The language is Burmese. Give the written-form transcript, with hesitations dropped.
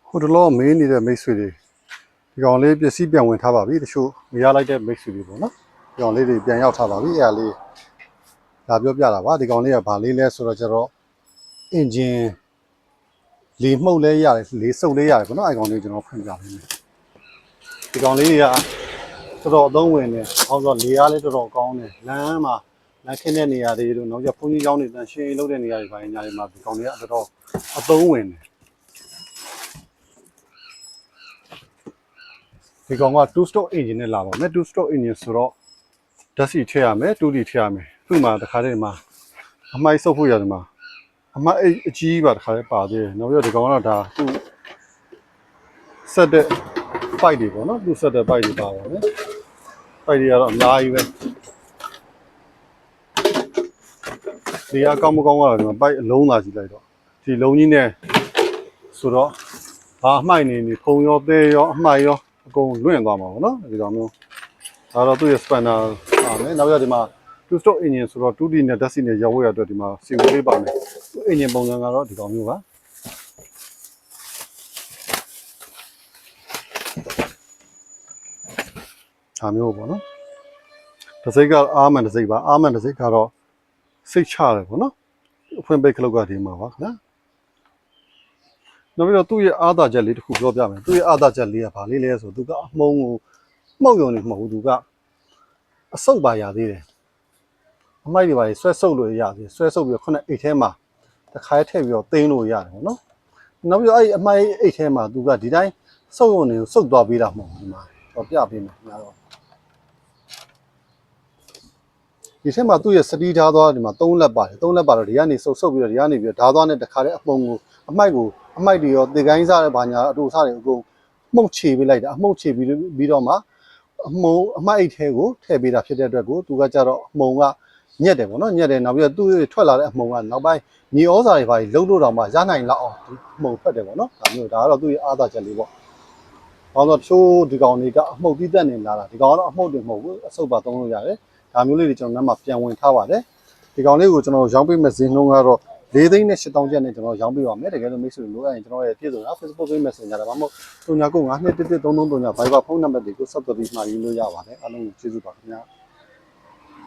ဟိုတလောမင်းနေတဲ့မိတ်ဆွေတွေဒီကောင်လေးပစ္စည်းပြန်ဝင်ထားပါပြီတချို့မရလိုက်တဲ့မိတ်ဆွေတွေပေါ့နော်ဒီကောင်လေးတွေပြန်ရောက်ထားပါပြီအဲ့ဒါလေးလာပြောပြတာပါဒီကောင်လေးကဘာလေးလဲဆိုတော့ကျတော့အင်ဂျင်လေမှုတ်လဲရတယ်လေစုပ်လဲရတယ်ပေါ့နော်အဲ့ကောင်လေးကျွန်တော်ဖွင့်ပြပေးမယ်ဒီကောင်လေးကတော်တော်အသုံးဝင်တယ်ဟောဆိုလေအားလေးတော်တော်ကောင်းတယ်လမ်းမှာလမ်းခင်းတဲ့နေရာတွေတို့နောက်ကျဘုန်းကြီးကျောင်းတွေတန်ရှင်းလုပ်တဲ့နေရာတွေပိုင်းညာတွေမှာဒီကောင်လေးကတော်တော်အသုံးဝင်တယ်ဒီကောင်က2 stroke engine နဲ့လာပါမယ်2 stroke engine ဆိုတော့ဓာတ်ဆီထည့်ရမယ်2D ထည့်ရမယ်သူ့မှာတခါတည်းမှာအမိုက်စုပ်ဖို့ရတယ်မှာအမိုက်အကြီးပါတခါတည်းပါသေးတယ်နောက်ပြီးတော့ဒီကောင်ကတော့ဒါသူ့ဆက်တဲ့ pipe တွေပေါ့နော်သူ့ဆက်တဲ့ pipe တွေပါပါတယ် pipe တွေကတော့အများကြီးပဲဒီကကောင်းမကောင်းကတော့ဒီမှာ pipe အလုံးသာကြည့်လိုက်တော့ဒီလုံးကြီးနဲ့ဆိုတော့ဘာအမိုက်နေဖုံရောသဲရောအမိုက်ရောအကုန်လွင့်သွားမှာပေါ့နော်ဒီကောင်မျိုးဒါတော့သူ့ရဲ့ spanner ပါမယ်နောက်ရဒီမှာ 2 stroke engine ဆိုတော့ 2D နဲ့ဓာတ်ဆီနဲ့ရောက်ရတဲ့ဒီမှာစီဝလေးပါမယ်သူ engine ပုံစံကတော့ဒီကောင်မျိုးပါဒါမျိုးပေါ့နော်တစ်စိတ်ကအာမန်တစ်စိတ်ပါအာမန်တစ်စိတ်ကတော့စိတ်ချတယ်ပေါ့နော်အဖွင့်ပိတ်ခလုတ်ကဒီမှာပါခင်ဗျာနောက်ပြီးတော့သူ့ရဲ့အာသာချက်လေးတစ်ခုပြောပြမယ်သူ့ရဲ့အာသာချက်လေးကဘာလေးလဲဆိုသူကအမုံကိုမှုတ်ယုံနေမဟုတ်ဘူးသူကအဆုပ်ပါရသေးတယ်အမိုက်တွေပါဆွဲဆုပ်လို့ရသေးတယ်ဆွဲဆုပ်ပြီးတော့ခုနအိတ်ထဲမှာတစ်ခါထည့်ပြီးတော့သိမ်းလို့ရတယ်ပေါ့နော်နောက်ပြီးတော့အဲ့အမိုက်အိတ်ထဲမှာသူကဒီတိုင်းဆုပ်ယုံနေကိုဆုပ်သွားပေးတာမဟုတ်ဘူးဒီမှာတော့ပြပေးမယ်ခင်ဗျာတော့ဒီထဲမှာသူ့ရဲ့စတီးဓာတ်သွားဒီမှာ3လက်ပါတယ်3လက်ပါတော့ဒီကနေဆုပ်ပြီးတော့ဒီကနေပြီးတော့ဓာတ်သွားနဲ့တစ်ခါတည်းအပုံကိုအမိုက်တွေရောတေကိုင်းစားတဲ့ဘာညာအတူစားတွေအကုန်မှုတ်ချေပေးလိုက်တာအမှုတ်ချေပြီးတော့မှအမိုက်အိတ်ထဲကိုထည့်ပေးတာဖြစ်တဲ့အတွက်ကိုသူကကြတော့အမုံကညက်တယ်ပေါ့နော်ညက်တယ်နောက်ပြီးတော့သူ့ထွက်လာတဲ့အမုံကနောက်ပိုင်းမြေဩဇာတွေဘာတွေလှုပ်လို့တော့မှရနိုင်လောက်အောင်ဒီအမုံထွက်တယ်ပေါ့နော်ဒါမျိုးဒါကတော့သူ့ရဲ့အားသာချက်လေးပေါ့ဘာလို့ဆိုဒီကောင်တွေကအမှုတ်ပြီးတက်နေလာတာဒီကောင်ကတော့အမှုတ်တွေမဟုတ်ဘူးအဆုပ်ပါသုံးလို့ရတယ်ဒါမျိုးလေးတွေကျွန်တော်နောက်မှပြန်ဝင်ထားပါတယ်ဒီကောင်လေးကိုကျွန်တော်ရောင်းပေးမဲ့ဈေးနှုန်းကတော့4,800,000ကျပ်နဲ့ကျွန်တော်ရောင်းပေးပါမယ်တကယ်လို့မိတ်ဆွေလိုအပ်ရင်ကျွန်တော်ရဲ့ပြည်စုံတာ Facebook page Messenger ဒါမှမဟုတ်39952333 Viber ဖုန်းနံပါတ်တွေကိုဆက်သွယ်ပြီးမှာယူလို့ရပါတယ်အားလုံးကိုကျေးဇူးပါခင်ဗျာ